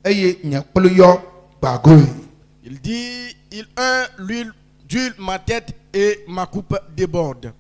Il dit, l'huile d'huile ma tête et ma coupe déborde.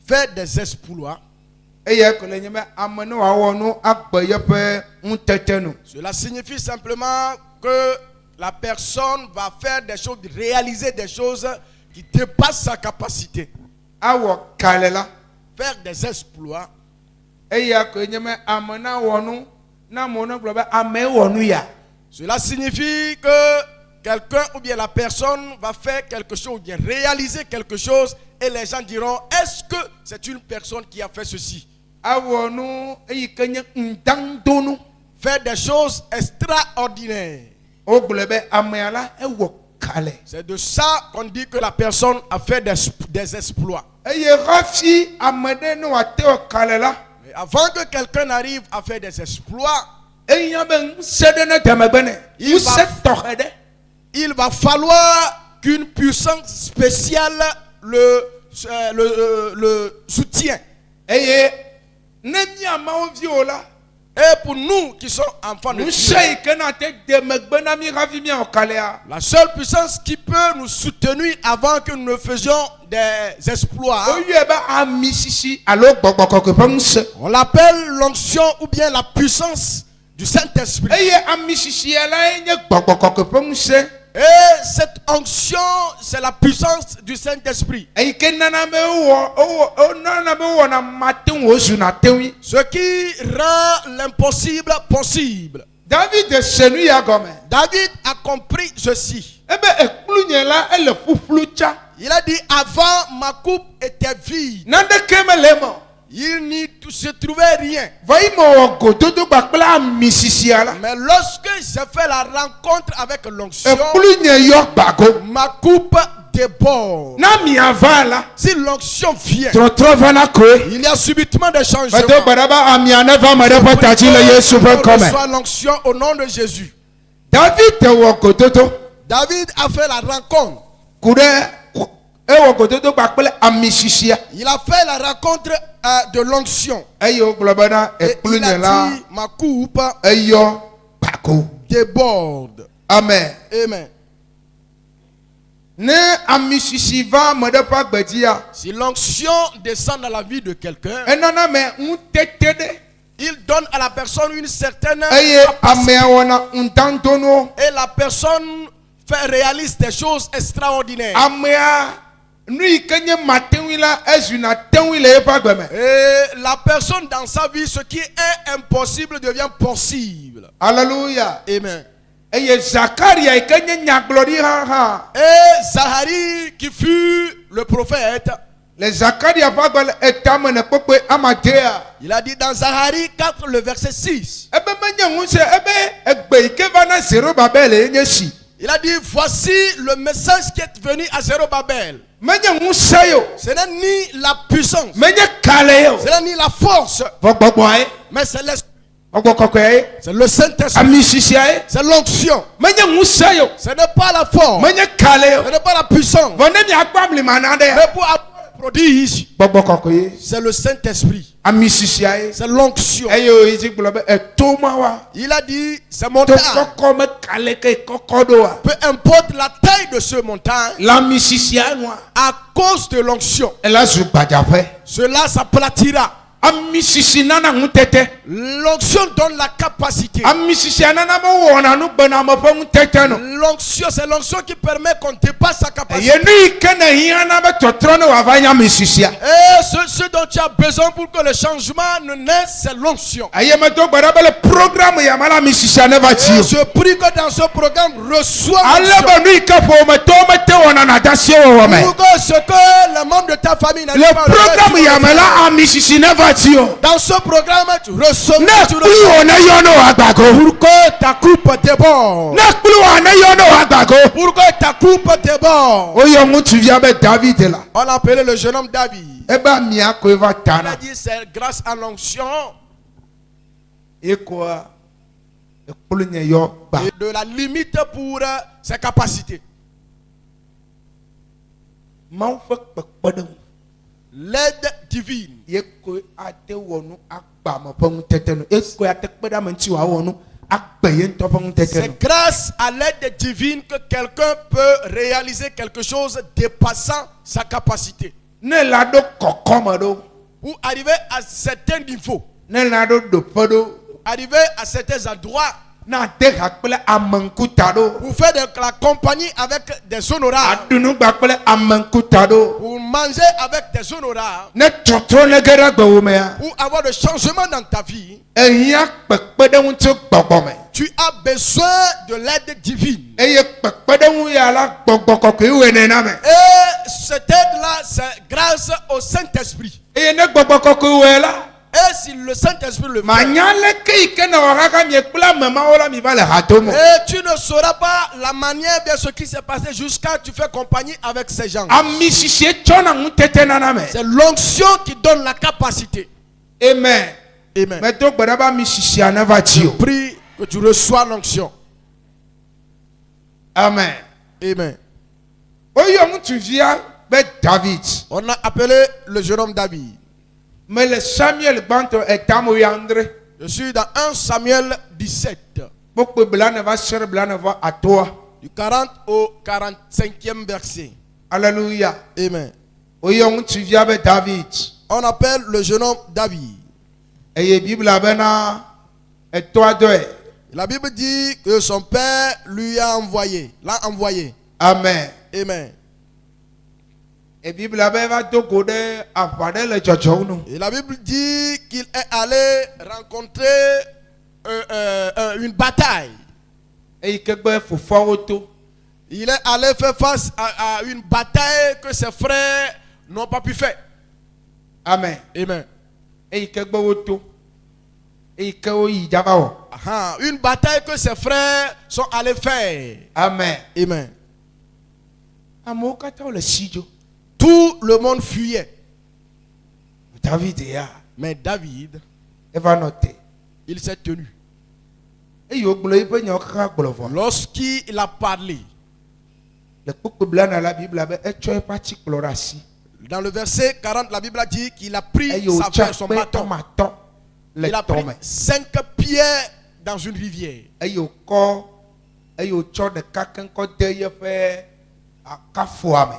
Fais des exploits. Cela signifie simplement que la personne va faire des choses, réaliser des choses qui dépassent sa capacité. Faire des exploits. Cela signifie que quelqu'un ou bien la personne va faire quelque chose, ou bien réaliser quelque chose, et les gens diront, est-ce que c'est une personne qui a fait ceci? Faire des choses extraordinaires. C'est de ça qu'on dit que la personne a fait des exploits. Mais avant que quelqu'un arrive à faire des exploits, il va falloir qu'une puissance spéciale le soutient. Et pour nous qui sommes enfants de Dieu, la seule puissance qui peut nous soutenir avant que nous ne faisions des exploits, on l'appelle l'onction ou bien la puissance du Saint-Esprit. Et cette onction, c'est la puissance du Saint-Esprit. Ce qui rend l'impossible possible. David a compris ceci. Il a dit, avant ma coupe était vide. Il n'y se trouvait rien. Mais lorsque j'ai fait la rencontre avec l'onction, ma coupe déborde. Si l'onction vient, il y a subitement des changements. Reçois l'onction au nom de Jésus. David a fait la rencontre. Il a fait la rencontre de l'onction. Et il a dit, ma coupe déborde. Amen. Amen. Si l'onction descend dans la vie de quelqu'un, il donne à la personne une certaine capacité. Et la personne réalise des choses extraordinaires. Et la personne dans sa vie, ce qui est impossible devient possible. Alléluia. Amen. Et Zacharie qui fut le prophète, il a dit dans Zacharie 4, le verset 6. Il a dit, voici le message qui est venu à Zérubabel. Ce n'est ni la puissance, ce n'est ni la force, mais c'est l'esprit. C'est le Saint-Esprit. C'est l'onction. Ce n'est pas la force, ce n'est pas la puissance, mais pour avoir le prodige, c'est le Saint-Esprit. C'est l'onction. Il a dit, c'est montagne. Peu importe la taille de ce montagne, à cause de l'onction, cela s'aplatira. L'onction donne la capacité. L'onction, c'est l'onction qui permet qu'on dépasse sa capacité. Et ce dont tu as besoin pour que le changement ne naisse, c'est l'onction. Et je prie que dans ce programme, reçois l'onction. Pour que ce que le membre de ta famille n'a pas dans ce programme, tu reçois pour que ta coupe déborde. Pour que ta coupe déborde. On a appelé le jeune homme David. Il a dit c'est grâce à l'onction et de la limite pour ses capacités. L'aide divine. C'est grâce à l'aide divine que quelqu'un peut réaliser quelque chose dépassant sa capacité. Pour arriver à certains niveaux, arriver à certains endroits, pour faire de la compagnie avec des honorables, pour manger avec des honorables, pour avoir le changement dans ta vie, tu as besoin de l'aide divine. Et cette aide-là, c'est grâce au Saint-Esprit. Et si le Saint-Esprit le fait, et tu ne sauras pas la manière de ce qui s'est passé jusqu'à ce que tu fais compagnie avec ces gens. C'est l'onction qui donne la capacité. Amen. Amen. Je prie que tu reçois l'onction. Amen. Amen. On a appelé le jeune homme David. Mais le Samuel Banto est André. Je suis dans 1 Samuel 17. Du 40 au 45e verset. Alléluia. Amen. David. On appelle le jeune homme David. La Bible dit que son père lui a envoyé. L'a envoyé. Amen. Amen. Et la Bible dit qu'il est allé rencontrer une bataille. Il est allé faire face à une bataille que ses frères n'ont pas pu faire. Amen. Amen. Une bataille que ses frères sont allés faire. Amen. Amen. Tout le monde fuyait. Mais David, il s'est tenu. Lorsqu'il a parlé, dans le verset 40, la Bible a dit qu'il a pris son bâton. Il a pris 5 pierres dans une rivière.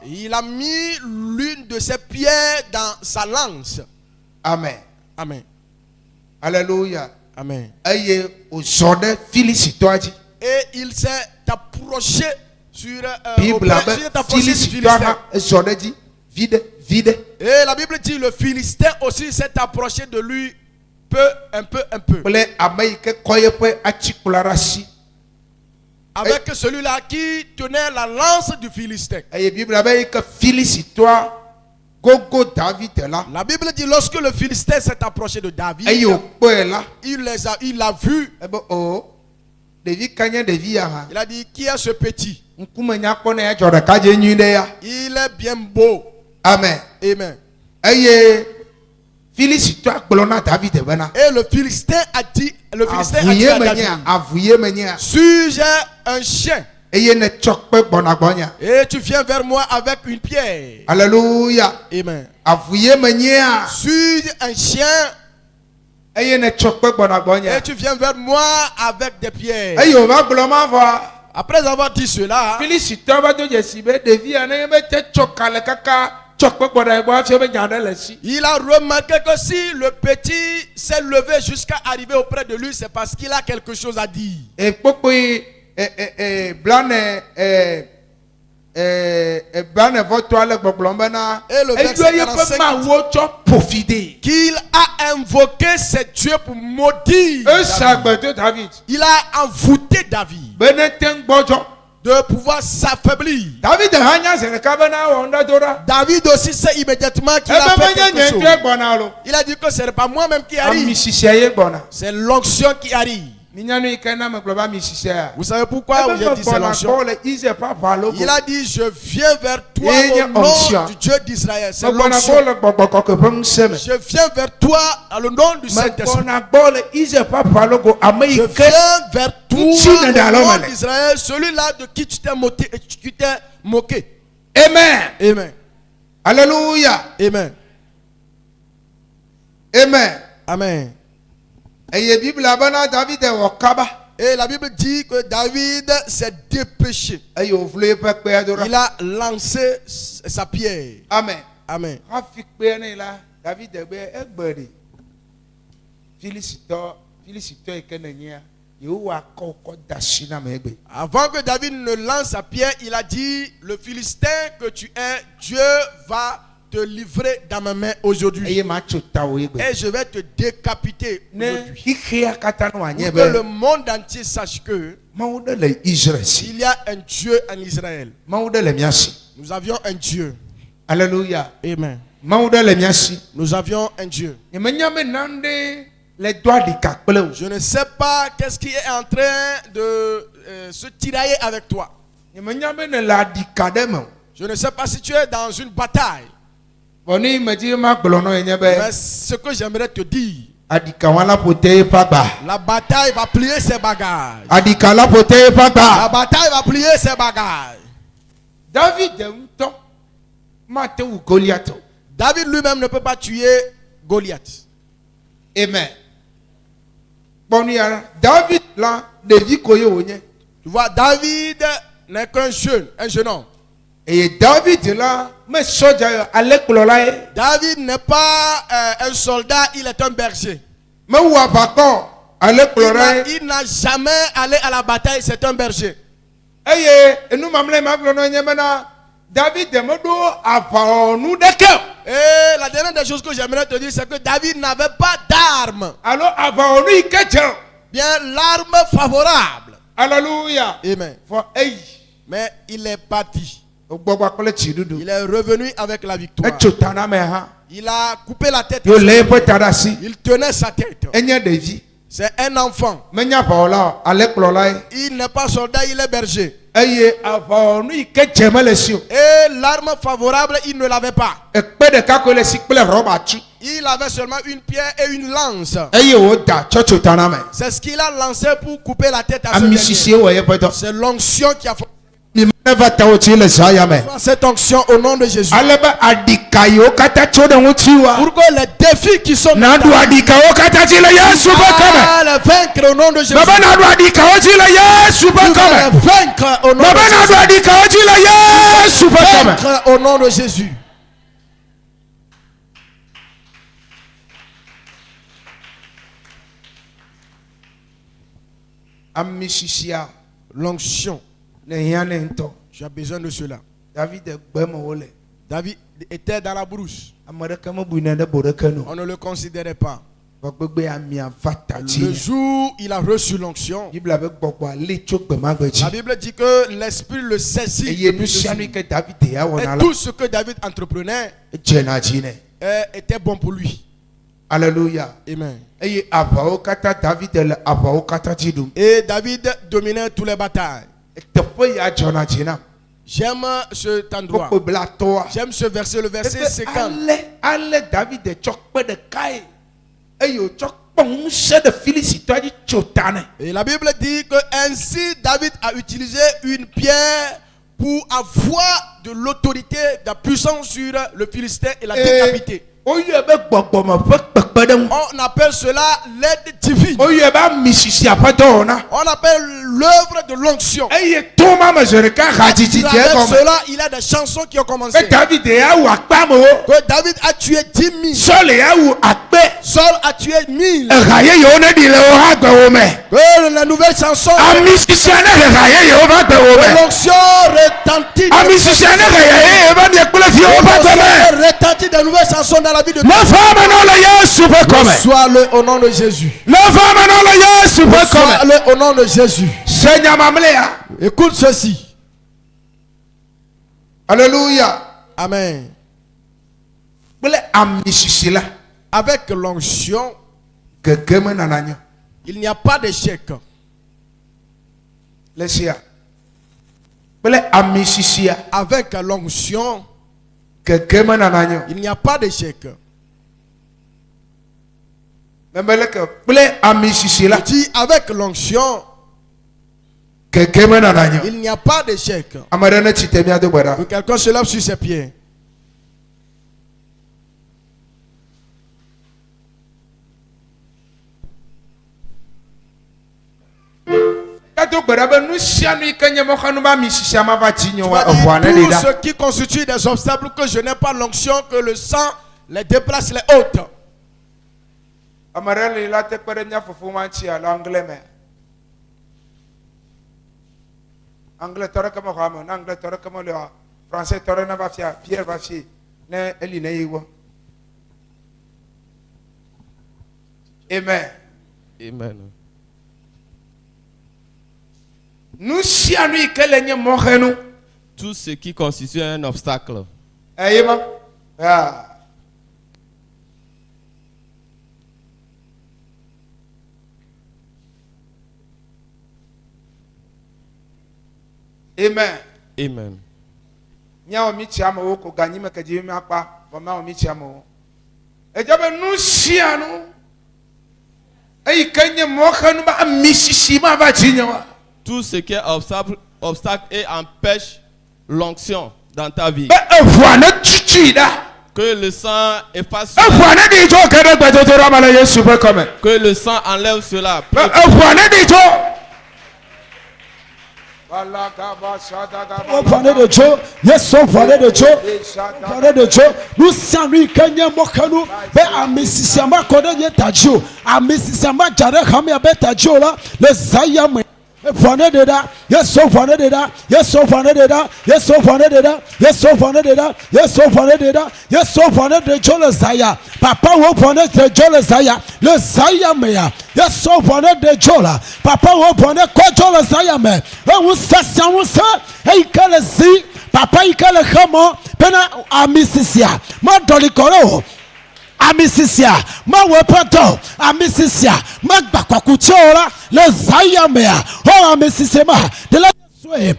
Il a mis l'une de ses pierres dans sa lance. Amen. Amen. Alléluia. Amen. Et il s'est approché sur Philistin. Et la Bible dit le Philistin aussi s'est approché de lui un peu. Avec celui-là qui tenait la lance du Philistin. La Bible dit lorsque le Philistin s'est approché de David, il l'a vu. Il a dit, qui est ce petit? Il est bien beau. Amen. Amen. Et le Philistin a dit à David, suis-je un chien? Et tu viens vers moi avec une pierre. Alléluia. Amen. Suis-je un chien? Et tu viens vers moi avec des pierres. Après avoir dit cela, il a remarqué que si le petit s'est levé jusqu'à arriver auprès de lui, c'est parce qu'il a quelque chose à dire. Et le verset 45 qu'il a invoqué ses dieux pour maudire David. Il a envoûté David de pouvoir s'affaiblir. David aussi sait immédiatement qu'il a fait quelque chose. Il a dit que ce n'est pas moi-même qui arrive, c'est l'onction qui arrive. Vous savez pourquoi vous avez dit c'est l'onction? Il a dit je viens vers toi au nom du Dieu d'Israël. C'est l'onction. Je viens vers toi au nom du Saint-Esprit. Je viens vers toi au nom d'Israël, celui-là de qui tu t'es moqué. Amen. Amen. Alléluia. Amen. Amen. Amen. Et la Bible abana David est au Kaba. Et la Bible dit que David s'est dépêché. Il a lancé sa pierre. Amen. Amen. David avant que David ne lance sa pierre, il a dit, le Philistin que tu es, Dieu va te livrer dans ma main aujourd'hui. Et je vais te décapiter aujourd'hui. Que le monde entier sache que il y a un Dieu en Israël. Nous avions un Dieu. Alléluia. Amen. Nous avions un Dieu. Je ne sais pas qu'est-ce qui est en train de se tirailler avec toi. Je ne sais pas si tu es dans une bataille. Mais ce que j'aimerais te dire, la bataille va plier ses bagages. La bataille va plier ses bagages. David lui-même ne peut pas tuer Goliath. Amen. David là, tu vois, David n'est qu'un jeune homme. Et David là, David n'est pas un soldat, il est un berger. Il n'a jamais allé à la bataille, c'est un berger. Et la dernière des choses que j'aimerais te dire, c'est que David n'avait pas d'arme. Bien, l'arme favorable. Alléluia. Amen. Mais il est parti. Il est revenu avec la victoire. Il a coupé la tête. Il tenait sa tête. C'est un enfant. Il n'est pas soldat, il est berger. Et l'arme favorable, il ne l'avait pas. Il avait seulement une pierre et une lance. C'est ce qu'il a lancé pour couper la tête à ce dernier. C'est l'onction qui a fait cette onction au nom de Jésus. Pour que les défis qui sont là, le vaincre au nom de Jésus. Vaincre au nom de Jésus. Vaincre au nom de Jésus. L'onction. Tu as besoin de cela. David était dans la brousse. On ne le considérait pas. Le jour où il a reçu l'onction, la Bible dit que l'esprit le saisit. Et tout ce que David entreprenait était bon pour lui. Alléluia. Amen. Et David dominait toutes les batailles. J'aime cet endroit. J'aime ce verset, le verset 50. Et la Bible dit que ainsi David a utilisé une pierre pour avoir de l'autorité, de la puissance sur le Philistin et la décapiter. On appelle cela l'aide divine. On appelle l'œuvre de l'onction. Cela, il y a des chansons qui ont commencé. Que David a tué 10 000. Saul a tué 1000. Que la nouvelle chanson. L'onction retentit. Retentit de nouvelles chansons dans la vie de Dieu. Sois-le au nom de Jésus. Sois-le au nom de Jésus. Écoute ceci. Alléluia. Amen. Avec l'onction, il n'y a pas d'échec. Avec l'onction, il n'y a pas d'échec. Je dis avec l'onction, il n'y a pas d'échec. Que quelqu'un se lève sur ses pieds. ce qui constitue des obstacles que je n'ai pas l'onction que le sang les déplace les autres. Anglais tore comme Ramon, anglais tore comme le français tore na bafia, Pierre bafia, ne eline yiwo. Amen. Amen. Nous sianui kelenye mohenu. Tout ce qui constitue un obstacle. Amen. Ah. Amen. Amen. Nya omi chiamo ko ganyi me kaji mi apa, mama omi chiamo. Ejabe nu sianu. Ei kanye mohenu ba misisi ma ba jinyawa. Tout ce qui est obstacle et empêche l'onction dans ta vie. Que le sang efface cela. Que le sang enlève cela. de Dieu, yes, so de Dieu, de Dieu. Nous sommes lui Kenya Mokanu, mais à Mississamba Kodanya Tajo, à Mississamba Jare Hamia Betajo là, le Zayam. Yes, so yes, so yes, so yes, so yes, so yes, so de Jola Zaya, Papa will bonnet de Jola Zaya, le Zaya Mea, yes, so de Jola, Papa will bonnet Kojola Zaya me, and we say, hey, can see, Papa, you can come on, Pena Amissia, Modolicoro. Amisisia, ma wepato, Amisisia, Magbakuchola, le Zayamea, oh Amisisema, de la sway.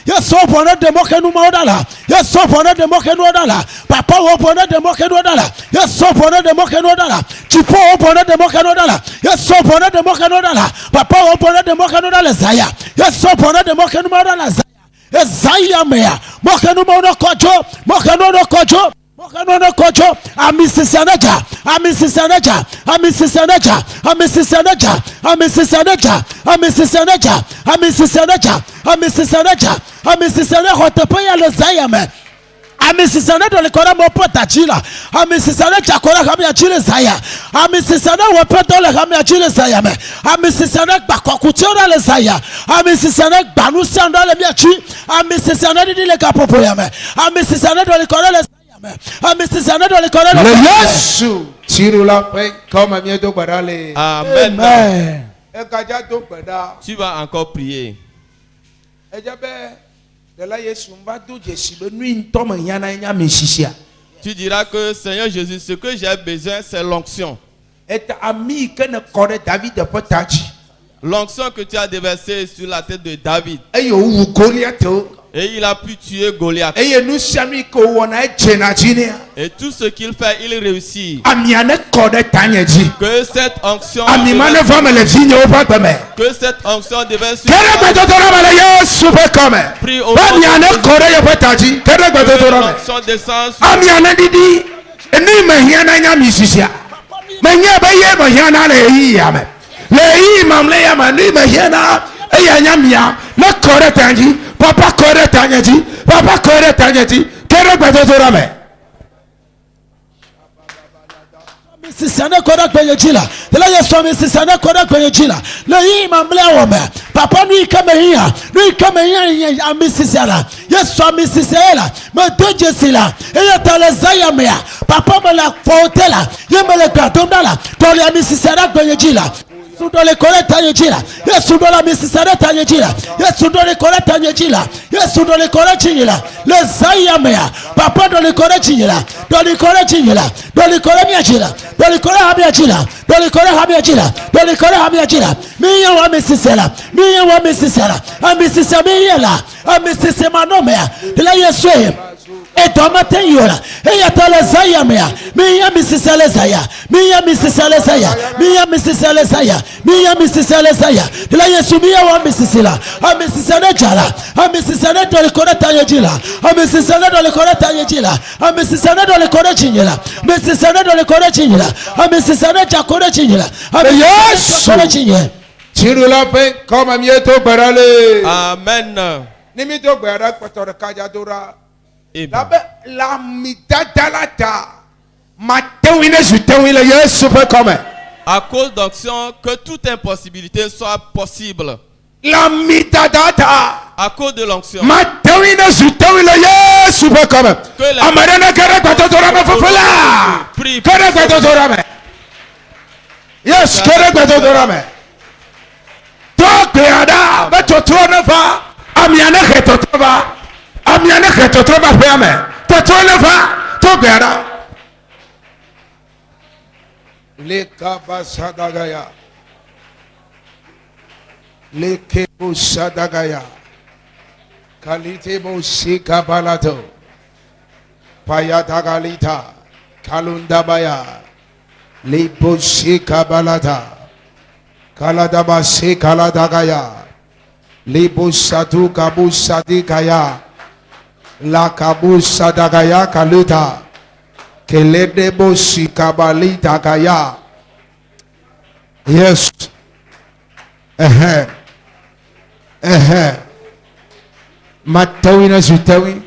Yes, so for the Mokenu Modala. Yes, so for the Mokenu Dala. Papa open the Mokenu Dala. Yes, so for the Mokenu Dala. Chipo open the Mokenu Dala. Yes, so for the Mokenu Dala. Papa open the Mokenu Dala Zaya. Yes, so for the Mokenu Modala Zaya. Yes, Zayamea, Mokenu Mono Kojo, Mokenu no Kojo. Mokanono kocho, Amisisanaja, Amisisanaja, Amisisanaja, Amisisanaja, Amisisanaja, Amisisanaja, Amisisanaja, Amisisanaja, Amisisanaja, Hotapaya Lozayame. Amisisana do lekora mopota chila. Amisisana chakora kami achile saya. Amisisana wapeta le kami achile saya me. Amisisana bakokuchora le saya. Amisisana banusa ndo le miachi. Amisisana di le kapopo ya me. Amisisana do lekora le saya me. Amisisana do lekora le Yesu tirula pe comme mieux do barale. Amen. E kaja do bada. Tu vas encore prier. E jabe tu diras que Seigneur Jésus, ce que j'ai besoin, c'est l'onction. L'onction que tu as déversée sur la tête de David. Et il a pu tuer Goliath. Et tout ce qu'il fait, il réussit. Que cette onction devait sur prie au nom de Papa kore tanyaji, Papa kore tanyaji, kere gbadotorame. Sisane kora kwenye jila. Tela Yesu sisane kora kwenye jila. Na hii mamlea wame. Papa nui kame hiya amisisela. Yesu amisisela. Medoje sila. Eya talezaya mea. Papa mele fautela. Ye mele gradondala. Toli amisisela kwenye jila. Sudole koleta nyejila. Yesu dola misisare tanyejila. Yesu dole koleta nyejila. Yesu dole koleta nyejila. Le zaya mea. Papa dole koleta nyejila. Dole koleta nyejila. Dole koleta nyejila. Dole koleta hamiyajila. Dole koleta hamiyajila. Dole koleta hamiyajila. Miya wa misisela. Miya wa misisela. Amisisa miyela. Amisisa manomea. Ila Yesu et toi matin yola et ya tala zaya mea miya misisale zaya miya misisale zaya miya misisale zaya miya misisale zaya la Yesu miya wa misisila amisisale jala amisisale dole koreta yejila amisisale dole koreta yejila amisisale dole koreta chinyela amisisale dole koreta chinyela amisisale jakore chinyela Yesu Jirula pe koma mieto barale. Amen. Nimito bara kwatora kajadora. Amen. La midadalata. Matewine jutewile Yesu pe kome. À cause d'onction, que toute impossibilité soit possible. La midadata. À cause de l'onction. Matewine jutewile Yesu pe kome. Amarena kere kwatodora me fofela. Kere kwatodora me. Yes, kere kwatodora me. Beada, Betotonova, Amiana Hetotrova, Amiana Hetotrova Peme, Totonova, Tobeada. Leka Basadagaya, Leke Busadagaya, Kalite Busika Balato, Payatagalita, Kalundabaya, Libushika Balata. Kaladaba se kaladagaya, libusatu kabusadikaya, la kabusadagaya kaluta, keledebo si kabalita kaya. Yes. Matawina zutawi,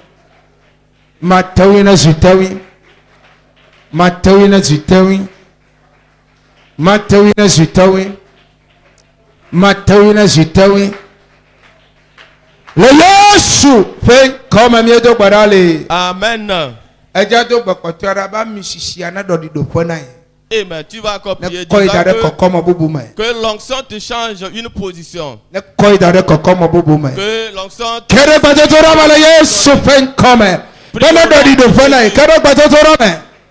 matawina zutawi, matawina zutawi, matawina zutawi. Matawina zitawi le Yesu fe koma miedo barale. Amen. Ejado bakotara ba misisiana do di dopona. Amen. Tu vas copier que l'onction te change une position. Que l'onction te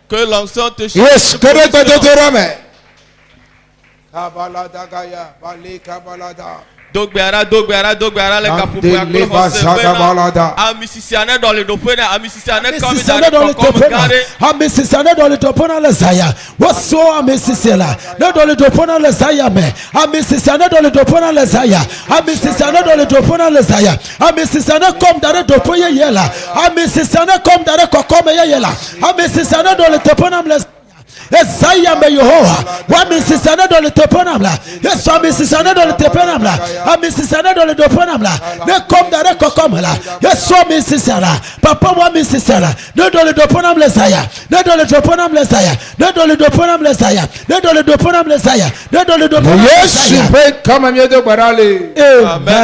que l'onction te change. Yes, Kabaladagaya, Bali Kabalada. Dogbera, les capoupoua, à musicienne dans le dopone, à musicienne comme dans le dopone, les aya. What's so à musicienne? Non, dans le dopone, les aya, mais à musicienne dans le dopone, les aya. À musicienne dans le dopone, les aya. À musicienne comme dans le dopone, yela. À musicienne comme dans le cocom, yela. À musicienne dans le dopone, les Esaya me Yehowa, wa misisana dans le teponamla. Yeso misisana dans le teponamla. A misisana dans le teponamla. Ne comme dans le kokomla. Yeso misisana. Papa wa misisana. Ne dans le teponamla saya. Ne dans le teponamla saya. Ne dans le teponamla saya. Ne dans le teponamla saya. Ne dans le teponamla saya. Yesu fait comme mieux de barale. Amen.